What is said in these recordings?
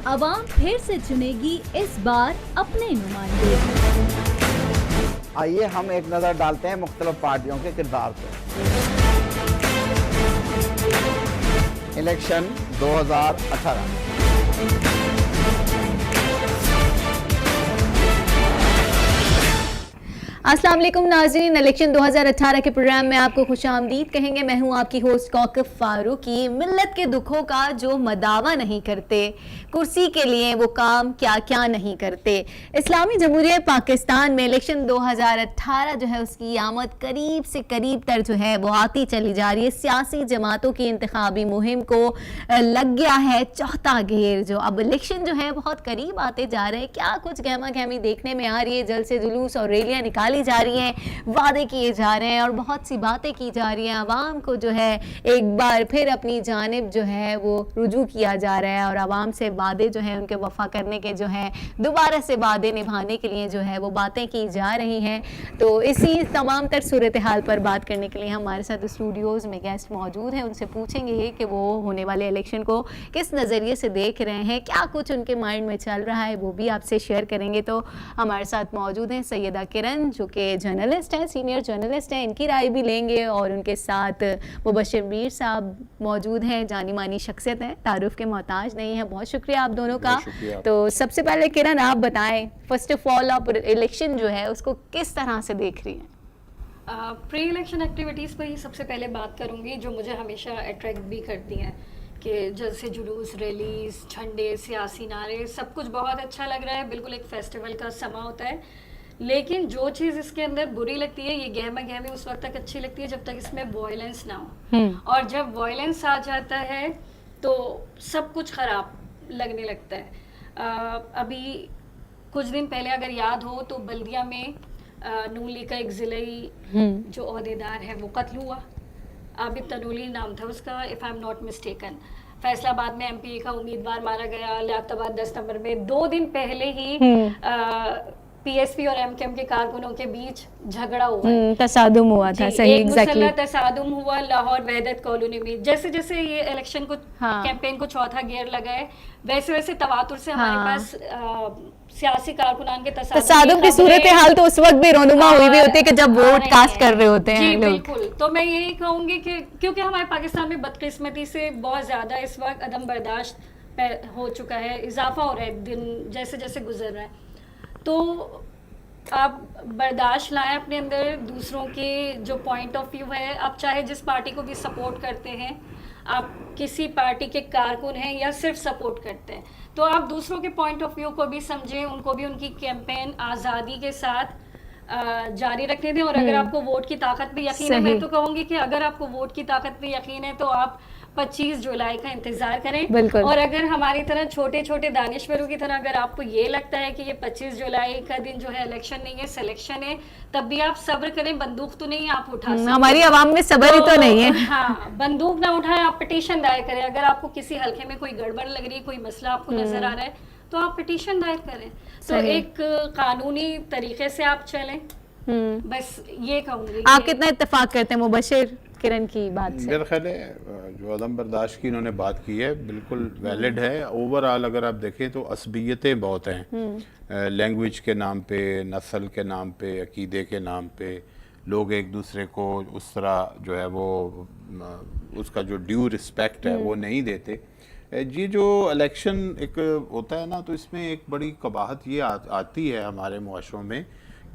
अवाम फिर से चुनेगी इस बार अपने नुमाइंदे। आइए हम एक नज़र डालते हैं मुख्तलिफ पार्टियों के किरदार पर। इलेक्शन 2018। अस्सलाम वालेकुम नाज़रीन, इलेक्शन 2018 के प्रोग्राम में आपको खुशामदीद कहेंगे। मैं हूं आपकी होस्ट कौकब फारूकी। मिल्लत के दुखों का जो मदावा नहीं करते, कुर्सी के लिए वो काम क्या क्या नहीं करते। इस्लामी जमहूरियत पाकिस्तान में इलेक्शन 2018 जो है उसकी आमद करीब से करीब तर जो है वो आती चली जा रही है। सियासी जमातों की इंतखाबी मुहिम को लग गया है चौथा घेर। जो अब इलेक्शन जो है बहुत करीब आते जा रहे हैं, क्या कुछ गहमा गहमी देखने में आ रही है। जलसे जुलूस और रैलियाँ निकाली जा रही हैं, वादे किए जा रहे हैं और बहुत सी बातें की जा रही हैं। आवाम को जो है एक बार फिर अपनी जानिब जो है वो रुजू किया जा रहा है और आवाम से वादे जो है उनके वफा करने के जो है दोबारा से वादे निभाने के लिए जो है वो बातें की जा रही हैं। तो इसी तमाम तर सूरत हाल पर बात करने के लिए हमारे साथ स्टूडियोज़ में गेस्ट मौजूद हैं। उनसे पूछेंगे कि वो होने वाले इलेक्शन को किस नज़रिए से देख रहे हैं, क्या कुछ उनके माइंड में चल रहा है, वो भी आपसे शेयर करेंगे। तो हमारे साथ मौजूद हैं सैयदा किरण जो कि जर्नलिस्ट हैं, सीनियर जर्नलिस्ट हैं, इनकी राय भी लेंगे। और उनके साथ मुबशर मीर साहब मौजूद हैं, जानी मानी शख्सियत हैं, तारुफ के मोहताज नहीं है। बहुत शुक्रिया आप दोनों का। तो सबसे पहले किरण आप बताएं, फर्स्ट ऑफ ऑल आप इलेक्शन जो है उसको किस तरह से देख रही हैं? प्री इलेक्शन एक्टिविटीज़ पर ही सबसे पहले बात करूंगी, जो मुझे हमेशा अट्रैक्ट भी करती हैं कि जलसे जुलूस, रैलीज, झंडे, सियासी नारे, सब कुछ बहुत अच्छा लग रहा है। बिल्कुल एक फेस्टिवल का समा होता है। लेकिन जो चीज़ इसके अंदर बुरी लगती है, ये गहमा गहमी उस वक्त तक अच्छी लगती है जब तक इसमें वॉयलेंस ना हो। और जब वॉयलेंस आ जाता है तो सब कुछ ख़राब लगने लगता है। अभी कुछ दिन पहले अगर याद हो तो बल्दिया में नून लीग का एक ज़िलाई जो ओहदेदार है वो कत्ल हुआ। आबिद तनूली नाम था उसका, if I am not mistaken. Faisalabad में एमपी का उम्मीदवार मारा गया। लियाकताबाद 10 नंबर में 2 दिन पहले ही पीएसपी और एमकेएम के कारकुनों के बीच झगड़ा हुआ, तसादुम हुआ था। सही, एक मुसल्लह तसादुम हुआ लाहौर वहदत कॉलोनी में। जैसे जैसे ये इलेक्शन को कैंपेन को चौथा गियर लगा है, वैसे वैसे तवातुर से हमारे पास सियासी कारकुनान के तसादुम की सूरत हाल तो उस वक्त भी रोनुमा हुई भी होती है कि जब वोट कास्ट कर रहे होते हैं लोग। बिल्कुल। तो मैं यही कहूंगी कि क्योंकि हमारे पाकिस्तान में बदकिस्मती से बहुत ज्यादा इस वक्त अदम बर्दाश्त हो चुका है, इजाफा हो रहा है दिन जैसे जैसे गुजर रहा है। तो आप बर्दाश्त लाएं अपने अंदर, दूसरों के जो पॉइंट ऑफ व्यू है, आप चाहे जिस पार्टी को भी सपोर्ट करते हैं, आप किसी पार्टी के कारकुन हैं या सिर्फ सपोर्ट करते हैं, तो आप दूसरों के पॉइंट ऑफ व्यू को भी समझें, उनको भी उनकी कैंपेन आज़ादी के साथ जारी रखने दें। और अगर आपको वोट की ताकत पे यकीन है, मैं तो कहूँगी कि अगर आपको वोट की ताकत पे यकीन है तो आप 25 जुलाई का इंतजार करें। और अगर हमारी तरह छोटे छोटे दानिश्वरों की तरह अगर आपको ये लगता है कि ये 25 जुलाई का दिन जो है इलेक्शन नहीं है, सिलेक्शन है, तब भी आप सब्र करें। बंदूक तो नहीं आप उठा सकते, हमारी आवाम में सब्र ही तो नहीं है। हाँ, बंदूक ना उठाएं, आप पिटीशन दायर करें। अगर आपको किसी हल्के में कोई गड़बड़ लग रही है, कोई मसला आपको नजर आ रहा है, तो आप पिटीशन दायर करें। तो एक कानूनी तरीके से आप चलें, बस ये कहूँगी। आप कितना इत्तेफाक करते हैं मुबशिर किरण की बात से? मेरा ख्याल है जो अदम बर्दाश्त की इन्होंने बात की है बिल्कुल वैलिड है। ओवरऑल अगर आप देखें तो असबियतें बहुत हैं, लैंग्वेज के नाम पे, नस्ल के नाम पे, अकीदे के नाम पे लोग एक दूसरे को उस तरह जो है वो उसका जो ड्यू रिस्पेक्ट है वो नहीं देते। ये जो इलेक्शन एक होता है ना, तो इसमें एक बड़ी कबाहत ये आती है हमारे मुआशरों में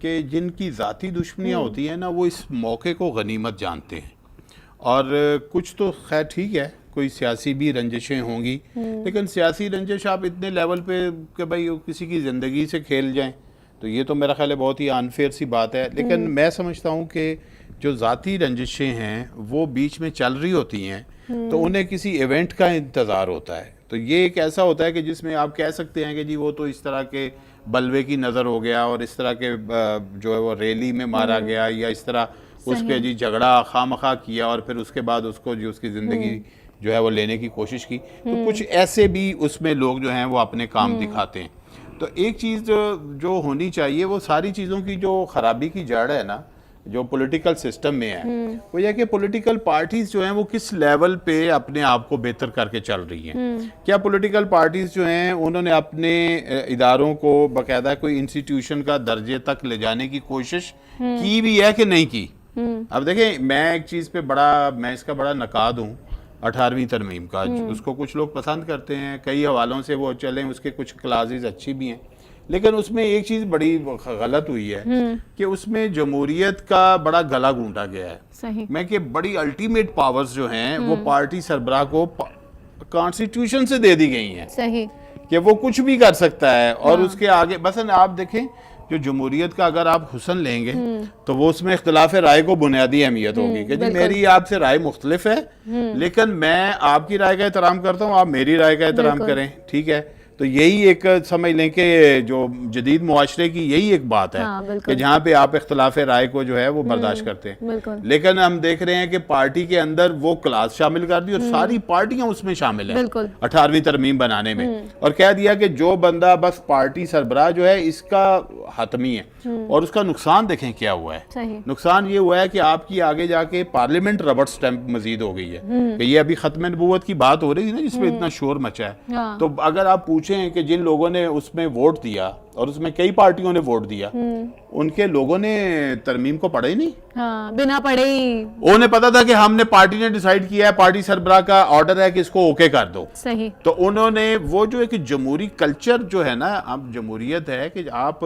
कि जिनकी ज़ाती दुश्मनियाँ होती हैं ना, वो इस मौके को गनीमत जानते हैं। और कुछ तो खैर ठीक है, कोई सियासी भी रंजिशें होंगी, लेकिन सियासी रंजिश आप इतने लेवल पे कि भाई किसी की ज़िंदगी से खेल जाएं, तो ये तो मेरा ख्याल है बहुत ही अनफेयर सी बात है। लेकिन मैं समझता हूँ कि जो ज़ाती रंजिशें हैं वो बीच में चल रही होती हैं, तो उन्हें किसी इवेंट का इंतज़ार होता है। तो ये एक ऐसा होता है कि जिसमें आप कह सकते हैं कि जी वो तो इस तरह के बलवे की नज़र हो गया और इस तरह के जो है वो रैली में मारा गया या इस तरह उस पर जी झगड़ा खामखा किया और फिर उसके बाद उसको जो उसकी ज़िंदगी जो है वो लेने की कोशिश की। तो कुछ ऐसे भी उसमें लोग जो हैं वो अपने काम दिखाते हैं। तो एक चीज़ जो होनी चाहिए, वो सारी चीज़ों की जो ख़राबी की जड़ है ना, जो पॉलिटिकल सिस्टम में है वो यह कि पॉलिटिकल पार्टीज जो हैं वो किस लेवल पे अपने आप को बेहतर करके चल रही हैं। क्या पॉलिटिकल पार्टीज जो हैं उन्होंने अपने इदारों को बाकायदा कोई इंस्टीट्यूशन का दर्जे तक ले जाने की कोशिश की भी है कि नहीं की। अब देखें, मैं एक चीज़ पे मैं इसका बड़ा नकाद हूँ 18वीं तरमीम का। उसको कुछ लोग पसंद करते हैं, कई हवालों से वो चलें, उसके कुछ क्लासेस अच्छी भी हैं, लेकिन उसमें एक चीज़ बड़ी गलत हुई है कि उसमें जमहूरियत का बड़ा गला घूंटा गया है। सही। मैं कि बड़ी अल्टीमेट पावर्स जो हैं वो पार्टी सरबराह को कॉन्स्टिट्यूशन से दे दी गई हैं। सही। कि वो कुछ भी कर सकता है और उसके आगे बस आप देखें जो जमहूरियत का अगर आप हुस्न लेंगे तो वो उसमें इख्तिलाफ राय को बुनियादी अहमियत होगी कि जी मेरी आपसे राय मुख्तलिफ है, लेकिन मैं आपकी राय का एहतराम करता हूँ, आप मेरी राय का एहतराम करें, ठीक है। तो यही एक समझ लें कि जो जदीद मुआशरे की यही एक बात है कि जहाँ पे आप इख्तिलाफ राय को जो है वो बर्दाश्त करते हैं। लेकिन हम देख रहे हैं कि पार्टी के अंदर वो क्लास शामिल कर दी और सारी पार्टियां उसमें शामिल हैं 18वीं तरमीम बनाने में, और कह दिया कि जो बंदा बस पार्टी सरबराह जो है इसका हतमी है। और उसका नुकसान देखें क्या हुआ है। नुकसान ये हुआ है कि आपकी आगे जाके पार्लियामेंट रबड़ स्टैंप मजीद हो गई है कि ये अभी खत्म नबूवत की बात हो रही थी ना जिसमें इतना शोर मचा है। तो अगर आप पूछें कि जिन लोगों ने उसमें वोट दिया और उसमें कई पार्टियों ने वोट दिया, उनके लोगों ने तरमीम को पढ़ा ही नहीं। बिना पढ़े ही उन्हें पता था कि हमने पार्टी ने डिसाइड किया है, पार्टी सरबराह का ऑर्डर है कि इसको ओके कर दो। सही। तो उन्होंने वो जो एक जमहूरी कल्चर जो है ना, अब जमहूरियत है कि आप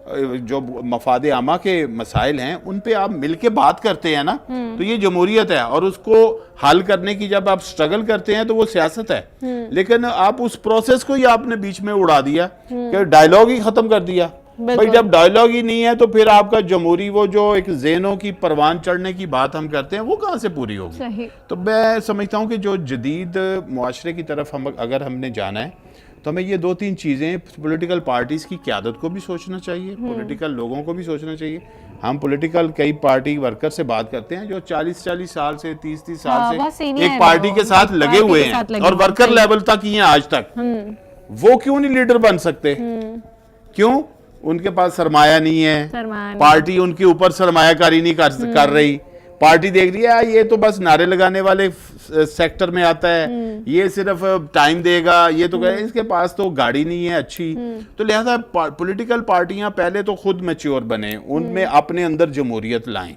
जो मफाद आमा के मसाइल हैं उन पे आप मिलके बात करते हैं ना, तो ये जमहूरियत है। और उसको हल करने की जब आप स्ट्रगल करते हैं तो वो सियासत है। लेकिन आप उस प्रोसेस को ही आपने बीच में उड़ा दिया कि डायलॉग ही खत्म कर दिया। भाई जब डायलॉग ही नहीं है तो फिर आपका जमहूरी वो जो एक ज़हनों की परवान चढ़ने की बात हम करते हैं वो कहाँ से पूरी होगी। तो मैं समझता हूँ कि जो जदीद मुआशरे की तरफ अगर हमने जाना है तो हमें ये 2-3 चीज़ें, पॉलिटिकल पार्टीज़ की क़यादत को भी सोचना चाहिए, पॉलिटिकल लोगों को भी सोचना चाहिए। हम पॉलिटिकल कई पार्टी वर्कर से बात करते हैं जो 40-40 साल से 30-30 साल से एक पार्टी के साथ लगे हुए हैं और वर्कर लेवल तक ही हैं आज तक। वो क्यों नहीं लीडर बन सकते? क्यों? उनके पास सरमाया नहीं है, पार्टी उनके ऊपर सरमायाकारी नहीं कर रही। पार्टी देख रही है ये तो बस नारे लगाने वाले सेक्टर में आता है, ये सिर्फ टाइम देगा, ये तो इसके पास तो गाड़ी नहीं है अच्छी। तो लिहाजा पॉलिटिकल पार्टियां पहले तो खुद मैच्योर बने, उनमें अपने अंदर जमहूरियत लाएं।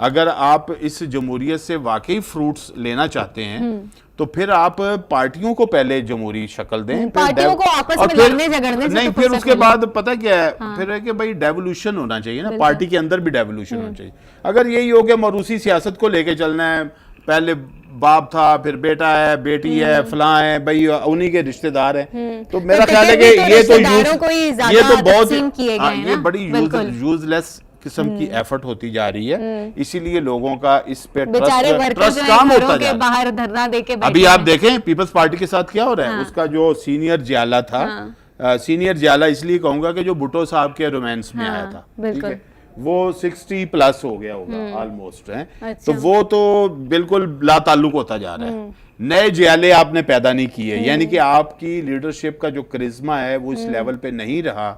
अगर आप इस जमहूरियत से वाकई फ्रूट्स लेना चाहते हैं तो फिर आप पार्टियों को पहले जमहूरी शक्ल दें, पार्टियों को आपस में लड़ने झगड़ने से नहीं, फिर उसके बाद पता क्या है, फिर है कि भाई डेवोल्यूशन होना चाहिए ना, पार्टी के अंदर भी डेवोल्यूशन होना चाहिए। अगर यही हो गया मरूसी सियासत को लेके चलना है, पहले बाप था फिर बेटा है बेटी है फलां है, भाई उन्हीं के रिश्तेदार हैं, तो मेरा ख्याल है कि ये तो बहुत ये बड़ी यूजलेस किस्म की एफर्ट होती जा रही है। इसीलिए लोगों का इस पे ट्रस्ट काम होता जा रहा है। धरना देके अभी आप देखें पीपल्स पार्टी के साथ क्या हो रहा है। उसका जो सीनियर जियाला था, सीनियर जियाला इसलिए कहूंगा कि जो भुट्टो साहब के रोमांस में आया था, ठीक है, वो 60+ हो गया होगा ऑलमोस्ट है। तो वो तो बिल्कुल लाताल्लुक होता जा रहा है। नए जियाले आपने पैदा नहीं किए, यानी कि आपकी लीडरशिप का जो करिश्मा है वो इस लेवल पे नहीं रहा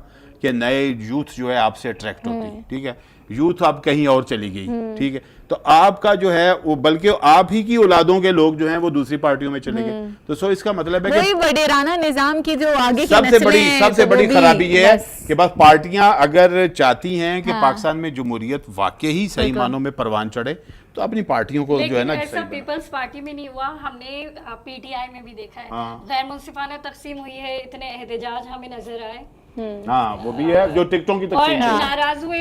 कि नए यूथ जो है आपसे अट्रैक्ट होती, ठीक है। यूथ अब कहीं और चली गई, ठीक है, तो आपका जो है वो बल्कि आप ही की औलादों के लोग जो हैं वो दूसरी पार्टियों में चले गए। तो सो इसका मतलब है कि वडेराना निजाम की जो आगे की सबसे बड़ी खराबी ये है कि बस पार्टियां अगर चाहती हैं कि पाकिस्तान में जमहूरियत वाकई ही सही मानों में परवान चढ़े तो अपनी पार्टियों को जो है ना, ऐसा पीपल्स पार्टी में नहीं हुआ, हमने पीटीआई में भी देखा है, गैर मुंसिफाना तकसीम हुई है, इतने एहतजाज हमें नजर आए। हाँ वो भी है जो टिकटों की तकसीम और नाराज हुए।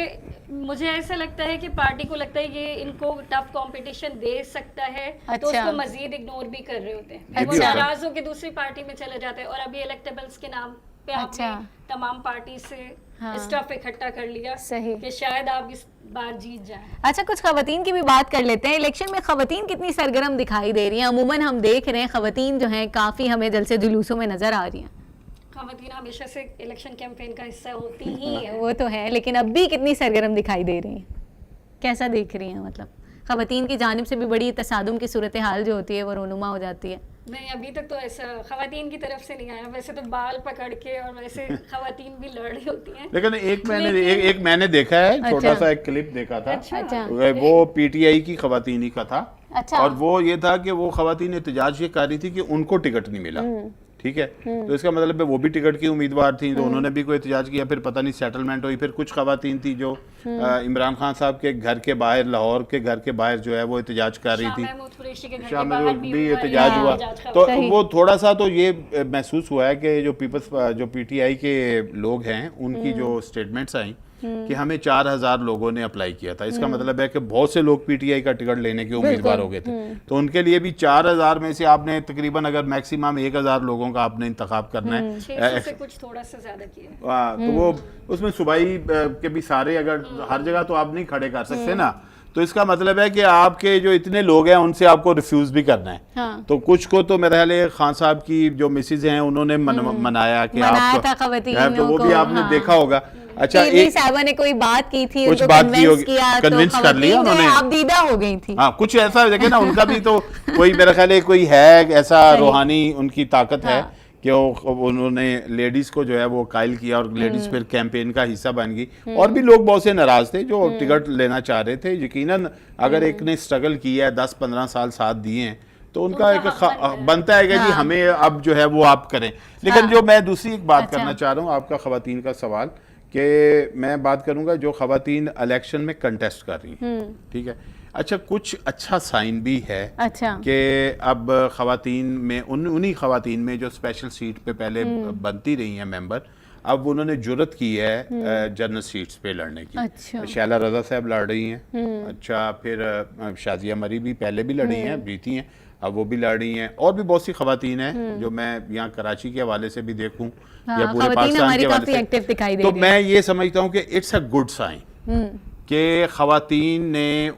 मुझे ऐसा लगता है कि पार्टी को लगता है ये इनको टफ कंपटीशन दे सकता है, तो उसको मजीद इग्नोर भी कर रहे होते हैं, वो नाराज होकर दूसरी पार्टी में चले जाते हैं। और अभी इलेक्टेबल्स के नाम पे आपने तमाम पार्टी से स्टफ इकट्ठा कर लिया कि शायद आप इस बार जीत जाएं। अच्छा, कुछ खवातीन की भी बात कर लेते हैं। इलेक्शन में खवातीन कितनी सरगर्म दिखाई दे रही हैं? अमूमन हम देख रहे हैं खवातीन जो हैं काफी हमें जलसे जुलूसों में नजर आ रही हैं। खवातीन हमेशा से इलेक्शन कैंपेन का हिस्सा होती ही है। वो तो है, लेकिन अब भी कितनी सरगर्म दिखाई दे रही हैं, कैसा देख रही हैं? मतलब खवातीन की जानिब से भी बड़ी तसादुम की सूरत हाल जो होती है वो रोनुमा हो जाती है। नहीं, अभी तक तो ऐसा खवातीन की तरफ से नहीं आया। वैसे तो बाल पकड़ के और वैसे खवातीन भी लड़ रही होती हैं। लेकिन एक मैंने देखा है, छोटा अच्छा। सा एक क्लिप देखा था। अच्छा। वो पीटीआई की खवातीन ही का था। अच्छा। और वो ये था कि वो खवातीन एहतजाज ये कर रही थी कि उनको टिकट नहीं मिला। ठीक है, तो इसका मतलब है वो भी टिकट की उम्मीदवार थी, तो उन्होंने भी कोई एहतजाज किया। फिर पता नहीं सेटलमेंट हुई। फिर कुछ खवातीन थी जो इमरान खान साहब के घर के बाहर, लाहौर के घर के बाहर जो है वो एहतजाज कर रही थी। शाम में भी एहतजाज हुआ। तो वो थोड़ा सा तो ये महसूस हुआ है कि जो पीटीआई के लोग हैं उनकी जो स्टेटमेंट्स आई कि हमें 4000 लोगों ने अप्लाई किया था। इसका मतलब है कि बहुत से लोग पीटीआई का टिकट लेने के उम्मीदवार हो गए थे। तो उनके लिए भी 4000 में से आपने तकरीबन अगर मैक्सिमम 1000 लोगों का आपने इंतखाब करना है। 600 से कुछ थोड़ा सा ज्यादा किया। तो वो उसमें सूबाई के भी सारे, अगर हर जगह तो आप नहीं खड़े कर सकते ना, तो इसका मतलब है कि आपके जो इतने लोग हैं उनसे आपको रिफ्यूज भी करना है। हाँ। तो कुछ को तो मेरे ख्याल है खान साहब की जो मिसेज हैं उन्होंने मनाया कि आप था खवातीनों तो वो भी को, आपने हाँ। देखा होगा। अच्छा, एक साहबा ने कोई बात की थी, कुछ उनको बात की होगी, किया, कन्विंस तो कर लिया खवातीन उन्होंने। आप दीदा हो गई थी। हाँ, कुछ ऐसा देखे ना, उनका भी तो कोई मेरा ख्याल है कोई है ऐसा रूहानी उनकी ताकत है कि उन्होंने लेडीज को जो है वो कायल किया और लेडीज फिर कैंपेन का हिस्सा बन गई। और भी लोग बहुत से नाराज थे जो टिकट लेना चाह रहे थे। यकीनन अगर एक ने स्ट्रगल किया है, 10-15 साल साथ दिए हैं, तो उनका एक बनता है कि जी हमें अब जो है वो आप करें। लेकिन जो मैं दूसरी एक बात करना चाह रहा हूँ, आपका खवातीन का सवाल, कि मैं बात करूंगा जो खवातीन इलेक्शन में कंटेस्ट कर रही हैं, ठीक है। अच्छा, कुछ अच्छा साइन भी है अच्छा कि अब खवातीन में उन्हीं खवातीन में जो स्पेशल सीट पे पहले बनती रही हैं मेंबर, अब उन्होंने जुर्रत की है जनरल सीट्स पे लड़ने की। अच्छा। शैला रजा साहब लड़ रही हैं। अच्छा, फिर शाजिया मरी भी पहले भी लड़ी हैं, जीती हैं, अब वो भी लड़ रही हैं। और भी बहुत सी खवातीन हैं जो मैं यहाँ कराची के हवाले से भी देखूं हाँ, या पूरे पाकिस्तान के हवाले से, एक्टिव दिखाई दे तो रही मैं ये समझता हूँ कि इट्स अ गुड साइन कि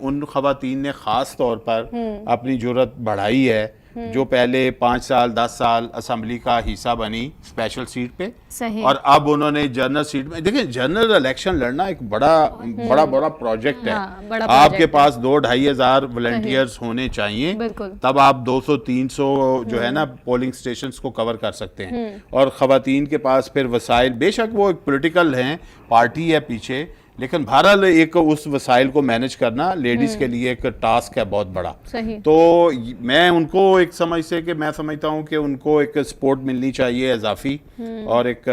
उन खवातीन ने ख़ास तौर पर अपनी जुर्रत बढ़ाई है जो पहले 5 साल 10 साल असम्बली का हिस्सा बनी स्पेशल सीट पे। सही। और अब उन्होंने जनरल सीट में, देखिए जनरल इलेक्शन लड़ना एक बड़ा प्रोजेक्ट है। हाँ, बड़ा आपके प्रोजेक्ट पास 2-2.5 हज़ार वॉलंटियर्स होने चाहिए, बिल्कुल। तब आप 200-300 जो है ना पोलिंग स्टेशंस को कवर कर सकते हैं। और खवातीन के पास फिर वसाइल, बेशक वो एक पॉलिटिकल हैं, पार्टी है पीछे, लेकिन बहरहाल एक उस वसाइल को मैनेज करना लेडीज के लिए एक टास्क है बहुत बड़ा। सही। तो मैं उनको एक समझ से कि मैं समझता हूँ कि उनको एक सपोर्ट मिलनी चाहिए इजाफी, और एक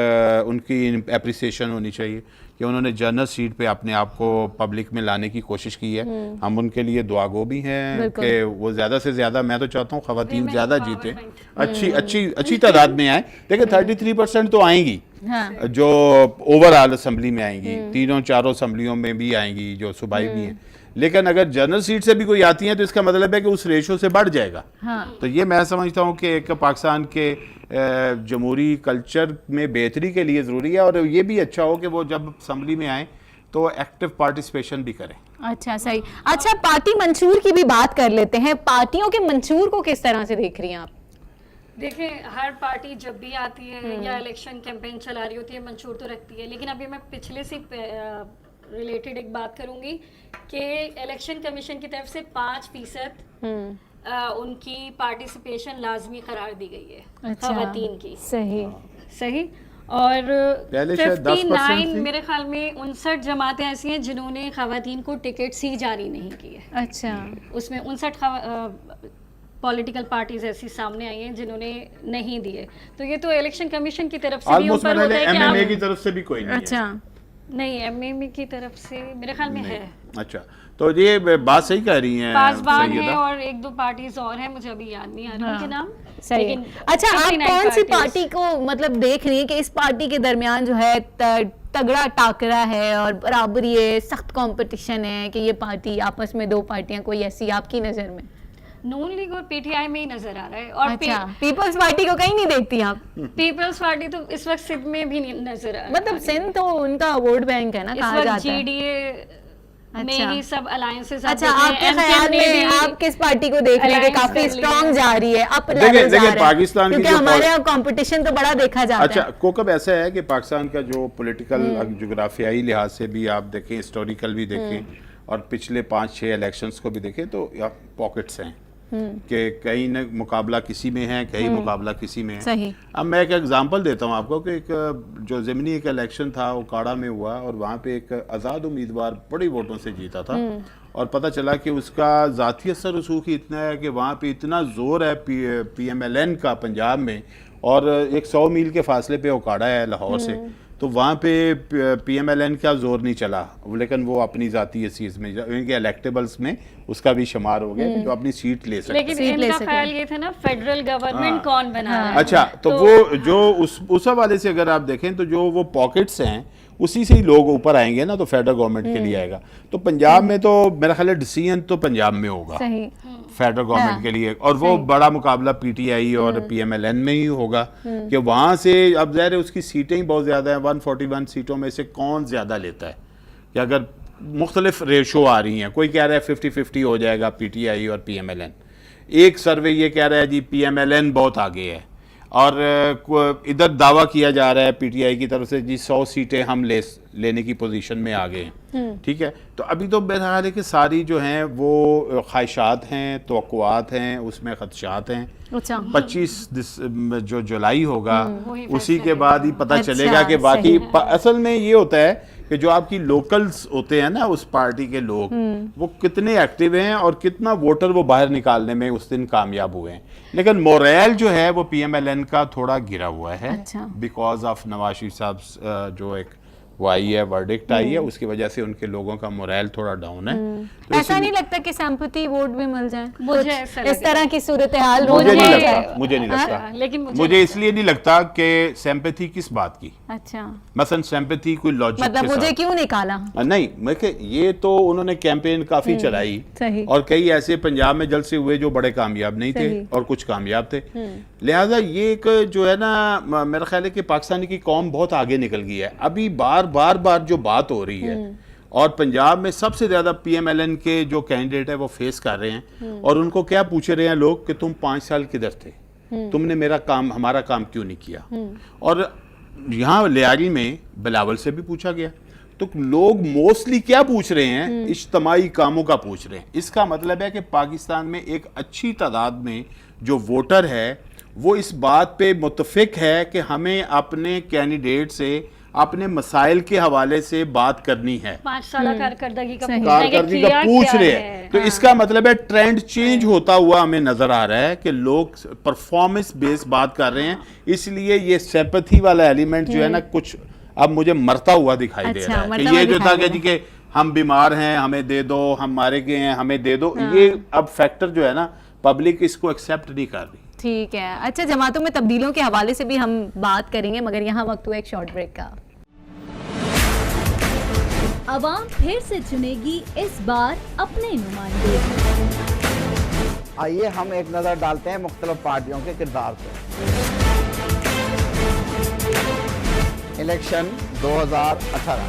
उनकी एप्रिसिएशन होनी चाहिए कि उन्होंने जनरल सीट पे अपने आप को पब्लिक में लाने की कोशिश की है। हम उनके लिए दुआगो भी हैं कि वो ज़्यादा से ज़्यादा, मैं तो चाहता हूँ खवातीन ज़्यादा जीते, अच्छी तादाद में आए। देखिए 33% तो आएंगी हाँ। जो ओवरऑल असम्बली में आएंगी, 3-4 असम्बलियों में भी आएंगी जो सूबाई भी हैं। लेकिन अगर जनरल सीट से भी कोई आती है तो इसका मतलब है कि उस रेशो से बढ़ जाएगा। हाँ। तो ये मैं समझता हूँ कि एक पाकिस्तान के जमहूरी कल्चर में बेहतरी के लिए ज़रूरी है, और ये भी अच्छा हो कि वो जब असम्बली में आए तो एक्टिव पार्टिसिपेशन भी करें। अच्छा, सही। अच्छा, पार्टी मंशूर की भी बात कर लेते हैं। पार्टियों के मंशूर को किस तरह से देख रही हैं आप? देखिए, हर पार्टी जब भी आती है या इलेक्शन कैंपेन चला रही होती है, मंशूर तो रखती है। लेकिन अभी मैं पिछले से रिलेटेड एक बात करूंगी कि इलेक्शन कमीशन की तरफ से 5% उनकी पार्टिसिपेशन लाजमी करार दी गई है खवातीन की। सही। और 59 मेरे ख्याल में 59 जमातें ऐसी हैं जिन्होंने खवातीन को टिकट्स ही जारी नहीं किए। अच्छा। उसमें 59 पॉलिटिकल पार्टीज ऐसी सामने आई हैं जिन्होंने नहीं दिए। तो ये तो इलेक्शन कमीशन की तरफ से भी ऊपर होता है कि एमएमए की तरफ से भी कोई नहीं। अच्छा। नहीं, एमएमए की तरफ से मेरे ख्याल में है। अच्छा, तो ये बात सही कह रही हैं पासवान है और 1-2 पार्टीज और हैं, मुझे अभी याद नहीं आ रहा उनके नाम। सही। अच्छा, आप कौन सी पार्टी को मतलब देख रही हैं कि इस पार्टी के दरमियान जो है तगड़ा टाकरा है और बराबरी है, सख्त कंपटीशन है, कि ये पार्टी आपस में 2 पार्टियां कोई ऐसी आपकी नजर में? नून लीग और पीटीआई में ही नजर आ रहा है। और अच्छा, पीपल्स पार्टी को कहीं नहीं देखती आप? पीपल्स पार्टी तो इस वक्त सिंध में भी नहीं नजर आ रहा है। मतलब सिंध तो उनका वोट बैंक है ना, कहा जाता है। जीडीए में ही सब अलायंसेस। अच्छा, आपके ख्याल में आप किस पार्टी को देख रहे हैं कि काफी स्ट्रांग जा रही है, अप लेवल जा रहा है? पाकिस्तान क्योंकि हमारे यहाँ कंपटीशन तो बड़ा देखा जाता है। अच्छा, कोकब ऐसा है कि पाकिस्तान का जो पॉलिटिकल जोग्राफियाई लिहाज से भी आप देखें, हिस्टोरिकल भी देखें, और पिछले 5-6 इलेक्शंस को भी देखें, तो पॉकेट्स हैं। कि कहीं न मुकाबला किसी में है, कहीं मुकाबला किसी में है। सही। अब मैं एक एग्जांपल देता हूँ आपको कि एक जो ज़मीनी एक इलेक्शन था वो काड़ा में हुआ और वहाँ पे एक आज़ाद उम्मीदवार बड़ी वोटों से जीता था और पता चला कि उसका ज़ाती असर रसूख ही इतना है कि वहाँ पे इतना ज़ोर है PMLN का पंजाब में, और एक 100 मील के फासले पे वो काड़ा है लाहौर से, तो वहाँ पे PMLN का जोर नहीं चला, लेकिन वो अपनी जाती हैसियत में इनके इलेक्टेबल्स में उसका भी शुमार हो गया कि जो अपनी सीट ले सकते। लेकिन सीट ले इनका सके। ख्याल ये था ना फेडरल गवर्नमेंट कौन बना रहा है। अच्छा, तो वो जो उस हवाले से अगर आप देखें तो जो वो पॉकेट्स हैं उसी से ही लोग ऊपर आएंगे ना, तो फेडरल गवर्नमेंट के लिए आएगा। तो पंजाब में तो मेरा ख्याल है डिसीजन तो पंजाब में होगा सही। फेडरल गवर्नमेंट के लिए, और वो बड़ा मुकाबला PTI और PMLN में ही होगा कि वहाँ से अब ज़ाहिर है उसकी सीटें ही बहुत ज़्यादा हैं, 141 सीटों में से कौन ज़्यादा लेता है, कि अगर मुख्तलिफ रेशो आ रही हैं, कोई कह रहा है 50-50 हो जाएगा PTI और PMLN, एक सर्वे ये कह रहा है जी PMLN बहुत आगे है, और इधर दावा किया जा रहा है PTI की तरफ से जी 100 सीटें हम लेने की पोजीशन में आ गए हैं। ठीक है, तो अभी तो मेरा ख्याल है कि सारी जो हैं वो ख्वाहिशात हैं, तवक्कुआत हैं, उसमें खदशात हैं। अच्छा। 25 जो जुलाई होगा वही उसी फैसला के बाद ही पता अच्छा, चलेगा कि सही बाकी है। असल में ये होता है कि जो आपकी लोकल्स होते हैं ना उस पार्टी के लोग, वो कितने एक्टिव हैं और कितना वोटर वो बाहर निकालने में उस दिन कामयाब हुए हैं। लेकिन मोरल जो है वो PMLN का थोड़ा गिरा हुआ है, अच्छा। बिकॉज ऑफ नवाज शरीफ साहब जो एक वो आई है, वर्डिक्ट आई है, उसकी वजह से उनके लोगों का मोरल थोड़ा डाउन है। तो ऐसा नहीं लगता कि सिंपैथी वोट भी मिल जाए मुझे कुछ ऐसा इस लग तरह की सूरत हाल मुझे नहीं मुझे- लगता, मुझे नहीं लगता, लेकिन मुझे इसलिए नहीं लगता कि सिंपैथी किस बात की, अच्छा, मसलन सिंपैथी कोई लॉजिक मतलब के मुझे साथ क्यों निकाला। नहीं, मैं ये तो उन्होंने कैंपेन काफी चलाई सही। और कई ऐसे पंजाब में जलसे हुए जो बड़े कामयाब नहीं थे सही। और कुछ कामयाब थे। लिहाजा ये एक जो है ना, मेरा ख्याल है कि पाकिस्तानी की कौम बहुत आगे निकल गई है। अभी बार जो बात हो रही है, और पंजाब में सबसे ज्यादा PMLN के जो कैंडिडेट है वो फेस कर रहे हैं, और उनको क्या पूछ रहे हैं लोग कि तुम 5 साल किधर थे, तुमने हमारा काम क्यों नहीं किया। और यहाँ लियारी में बिलावल से भी पूछा गया, तो लोग मोस्टली क्या पूछ रहे हैं, इज्तमाई कामों का पूछ रहे हैं। इसका मतलब है कि पाकिस्तान में एक अच्छी तादाद में जो वोटर है वो इस बात पे मुत्तफिक है कि हमें अपने कैंडिडेट से अपने मसाइल के हवाले से बात करनी है, 5 साल कारकर्दगी का सही। पूछना है कि कारकर्दगी का किया पूछ क्या रहे है। हैं। तो इसका मतलब है ट्रेंड चेंज होता हुआ हमें नजर आ रहा है कि लोग परफॉर्मेंस बेस्ड बात कर रहे हैं, इसलिए ये सिंपैथी वाला एलिमेंट जो है ना कुछ अब मुझे मरता हुआ दिखाई दे अच्छा, रहा है मरता कि हुआ ये जो था दिखाई कि दे जी के हम बीमार हैं हमें दे दो, हम मारे गए हैं हमें दे दो, ये अब फैक्टर जो है ना पब्लिक इसको एक्सेप्ट नहीं कर रही। ठीक है, अच्छा, जमातों में तब्दीलियों के हवाले से भी हम बात करेंगे, मगर यहाँ वक्त हुआ एक शॉर्ट ब्रेक का। अवाम फिर से चुनेगी इस बार अपने नुमाइंदे। आइए हम एक नज़र डालते हैं मुख्तलिफ पार्टियों के किरदार पर। इलेक्शन 2018